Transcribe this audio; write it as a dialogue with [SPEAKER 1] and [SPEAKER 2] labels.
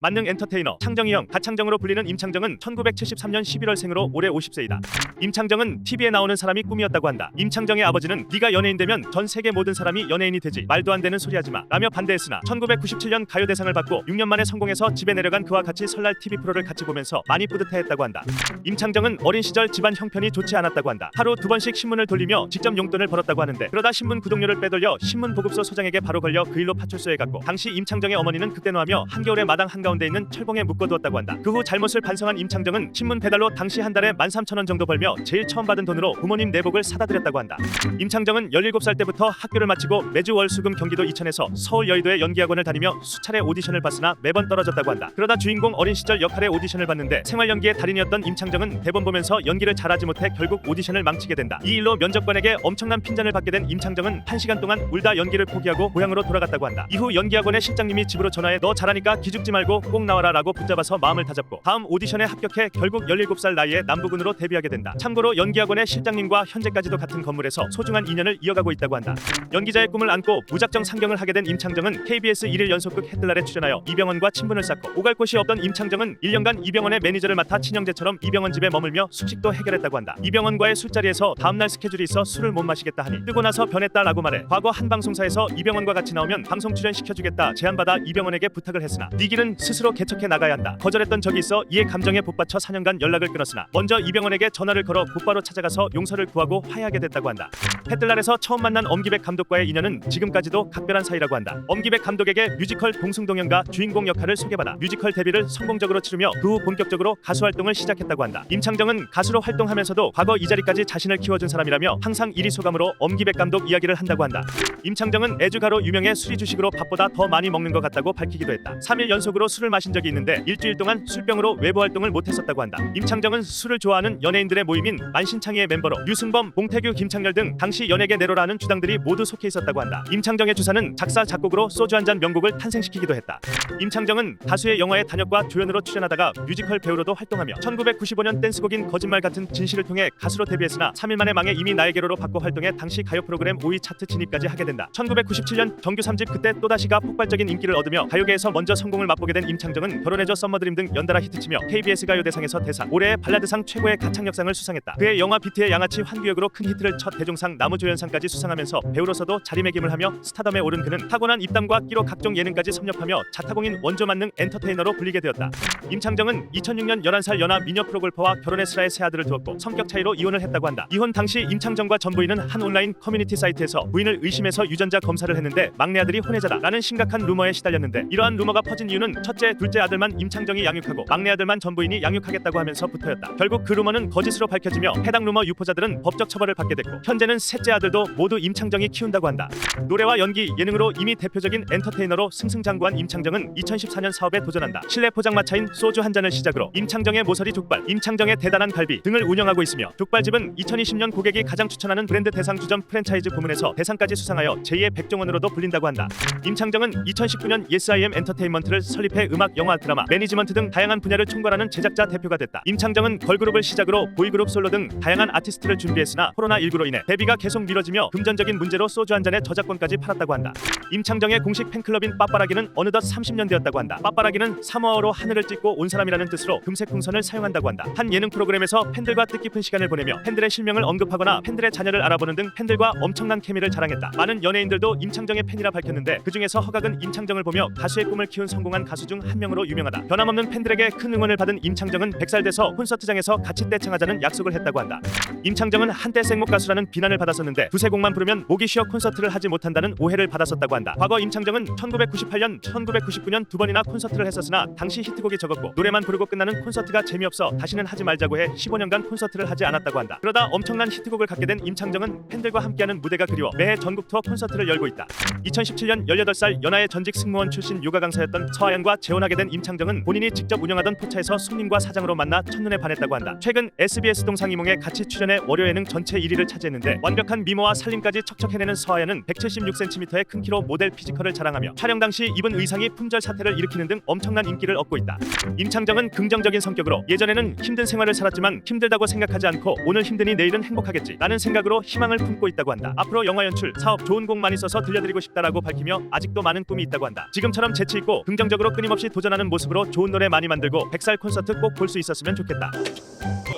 [SPEAKER 1] 만능 엔터테이너 창정이 형 가창정으로 불리는 임창정은 1973년 11월생으로 올해 50세이다. 임창정은 TV에 나오는 사람이 꿈이었다고 한다. 임창정의 아버지는 네가 연예인 되면 전 세계 모든 사람이 연예인이 되지 말도 안 되는 소리 하지마 라며 반대했으나 1997년 가요대상을 받고 6년 만에 성공해서 집에 내려간 그와 같이 설날 TV 프로를 같이 보면서 많이 뿌듯해했다고 한다. 임창정은 어린 시절 집안 형편이 좋지 않았다고 한다. 하루 2번씩 신문을 돌리며 직접 용돈을 벌었다고 하는데 그러다 신문 구독료를 빼돌려 신문 보급소 소장에게 바로 걸려 그 일로 파출소에 갔고 당시 임창정의 어머니는 극대노하며 한겨울에 마당 한가운데 있는 철봉에 묶어두었다고 한다. 그 후 잘못을 반성한 임창정은 신문 배달로 당시 한 달에 13,000원 정도 벌며 제일 처음 받은 돈으로 부모님 내복을 사다 드렸다고 한다. 임창정은 17살 때부터 학교를 마치고 매주 월수금 경기도 이천에서 서울 여의도의 연기학원을 다니며 수차례 오디션을 봤으나 매번 떨어졌다고 한다. 그러다 주인공 어린 시절 역할의 오디션을 봤는데 생활 연기의 달인이었던 임창정은 대본 보면서 연기를 잘하지 못해 결국 오디션을 망치게 된다. 이 일로 면접관에게 엄청난 핀잔을 받게 된 임창정은 1시간 동안 울다 연기를 포기하고 고향으로 돌아갔다고 한다. 이후 연기학원의 실장님이 집으로 전화해 너 잘하니까 기죽지 말고 꼭 나와라 라고 붙잡아서 마음을 다잡고 다음 오디션에 합격해 결국 17살 나이에 남부군으로 데뷔하게 된다. 참고로 연기학원의 실장님과 현재까지도 같은 건물에서 소중한 인연을 이어가고 있다고 한다. 연기자의 꿈을 안고 무작정 상경을 하게 된 임창정은 KBS 1일 연속극 해뜰날에 출연하여 이병헌과 친분을 쌓고 오갈 곳이 없던 임창정은 1년간 이병헌의 매니저를 맡아 친형제처럼 이병헌 집에 머물며 숙식도 해결했다고 한다. 이병헌과의 술자리에서 다음날 스케줄이 있어 술을 못 마시겠다 하니 뜨고 나서 변했다 라고 말해 과거 한 방송사에서 이병헌과 같이 나오면 방송 출연시켜주겠다 제안받아 이병헌에게 부탁을 했으나 네 길은 스스로 개척해 나가야 한다. 거절했던 적이 있어 이에 감정에 복받쳐 4년간 연락을 끊었으나 먼저 이병헌에게 전화를 걸어 곧바로 찾아가서 용서를 구하고 화해하게 됐다고 한다. 해뜰날에서 처음 만난 엄기백 감독과의 인연은 지금까지도 각별한 사이라고 한다. 엄기백 감독에게 뮤지컬 동승동연가 주인공 역할을 소개받아 뮤지컬 데뷔를 성공적으로 치르며 그 후 본격적으로 가수 활동을 시작했다고 한다. 임창정은 가수로 활동하면서도 과거 이 자리까지 자신을 키워준 사람이라며 항상 이리 소감으로 엄기백 감독 이야기를 한다고 한다. 임창정은 애주가로 유명해 술이 주식으로 밥보다 더 많이 먹는 것 같다고 밝히기도 했다. 3일 연속으로 술을 마신 적이 있는데 일주일 동안 술병으로 외부 활동을 못했었다고 한다. 임창정은 술을 좋아하는 연예인들의 모임인 만신창이의 멤버로 유승범, 봉태규, 김창렬 등 당시 연예계 내로라는 주당들이 모두 속해 있었다고 한다. 임창정의 주사는 작사 작곡으로 소주 한 잔 명곡을 탄생시키기도 했다. 임창정은 가수의 영화의 단역과 조연으로 출연하다가 뮤지컬 배우로도 활동하며 1995년 댄스곡인 거짓말 같은 진실을 통해 가수로 데뷔했으나 3일 만에 망해 이미 나에게로로 바꿔 활동해 당시 가요 프로그램 5위 차트 진입까지 하게 된다. 1997년 정규 3집 그때 또다시가 폭발적인 인기를 얻으며 가요계에서 먼저 성공을 맛보게 된 임창정은 결혼해줘 썸머드림 등 연달아 히트치며 KBS 가요대상에서 대상, 올해의 발라드상 최고의 가창력상을 수상했다. 그의 영화 비트의 양아치 환규역으로 큰 히트를 첫 대종상 나무조연상까지 수상하면서 배우로서도 자리매김을 하며 스타덤에 오른 그는 타고난 입담과 끼로 각종 예능까지 섭렵하며 자타공인 원조 만능 엔터테이너로 불리게 되었다. 임창정은 2006년 11살 연하 미녀 프로골퍼와 결혼했으라의 세 아들을 두었고 성격 차이로 이혼을 했다고 한다. 이혼 당시 임창정과 전 부인은 한 온라인 커뮤니티 사이트에서 부인을 의심해서 유전자 검사를 했는데 막내 아들이 혼외자다라는 심각한 루머에 시달렸는데 이러한 루머가 퍼진 이유는 첫째, 둘째 아들만 임창정이 양육하고 막내 아들만 전 부인이 양육하겠다고 하면서부터였다. 결국 그 루머는 거짓으로 밝혀지며 해당 루머 유포자들은 법적 처벌을 받게 됐고 현재는 셋째 아들도 모두 임창정이 키운다고 한다. 노래와 연기, 예능으로 이미 대표적인 엔터테이너로 승승장구한 임창정은 2014년 사업에 도전한다. 실내 포장마차인 소주 한 잔을 시작으로 임창정의 모서리 족발, 임창정의 대단한 갈비 등을 운영하고 있으며 족발집은 2020년 고객이 가장 추천하는 브랜드 대상 주점 프랜차이즈 부문에서 대상까지 수상하여 제2의 백종원으로도 불린다고 한다. 임창정은 2019년 예스IM 엔터테인먼트를 설립해 음악, 영화, 드라마, 매니지먼트 등 다양한 분야를 총괄하는 제작자 대표가 됐다. 임창정은 걸그룹을 시작으로 보이그룹, 솔로 등 다양한 아티스트를 준비했으나 코로나19로 인해 데뷔가 계속 미뤄지며 금전적인 문제로 소주 한 잔의 저작권까지 팔았다고 한다. 임창정의 공식 팬클럽인 빠빠라기는 어느덧 30년 되었다고 한다. 빠빠라기는 사모어로 하늘을 찢고 온 사람이라는 뜻으로 금색 풍선을 사용한다고 한다. 한 예능 프로그램에서 팬들과 뜻깊은 시간을 보내며 팬들의 실명을 언급하거나 팬들의 자녀를 알아보는 등 팬들과 엄청난 케미를 자랑했다. 많은 연예인들도 임창정의 팬이라 밝혔는데 그중에서 허각은 임창정을 보며 가수의 꿈을 키운 성공한 가수 중 한 명으로 유명하다. 변함없는 팬들에게 큰 응원을 받은 임창정은 100살 돼서 콘서트장에서 같이 떼창하자는 약속을 했다고 한다. 임창정은 한때 생목 가수라는 비난을 받았었는데 두세 곡만 부르면 목이 쉬어 콘서트를 하지 못한다는 오해를 받았었다고 한다. 과거 임창정은 1998년, 1999년 두 번이나 콘서트를 했었으나 당시 히트곡이 적었고 노래만 부르고 끝나는 콘서트가 재미없어 다시는 하지 말자고 해 15년간 콘서트를 하지 않았다고 한다. 그러다 엄청난 히트곡을 갖게 된 임창정은 팬들과 함께하는 무대가 그리워 매해 전국 투어 콘서트를 열고 있다. 2017년 18살 연하의 전직 승무원 출신 요가 강사였던 서하연과 재혼하게 된 임창정은 본인이 직접 운영하던 포차에서 손님과 사장으로 만나 첫눈에 반했다고 한다. 최근 SBS 동상이몽에 같이 출연해 월요 예능 전체 1위를 차지했는데 완벽한 미모와 살림까지 척척 해내는 서하연은 176cm의 큰 키로 모델 피지컬을 자랑하며 촬영 당시 입은 의상이 품절 사태를 일으키는 등 엄청난 인기를 얻고 있다. 임창정은 긍정적인 성격으로 예전에는 힘든 생활을 살았지만 힘들다고 생각하지 않고 오늘 힘드니 내일은 행복하겠지 라는 생각으로 희망을 품고 있다고 한다. 앞으로 영화 연출, 사업, 좋은 곡 많이 써서 들려드리고 싶다라고 밝히며 아직도 많은 꿈이 있다고 한다. 지금처럼 재치 있고 긍정적으로 끊임없이 끊임없이 도전하는 모습으로 좋은 노래 많이 만들고 100살 콘서트 꼭 볼 수 있었으면 좋겠다.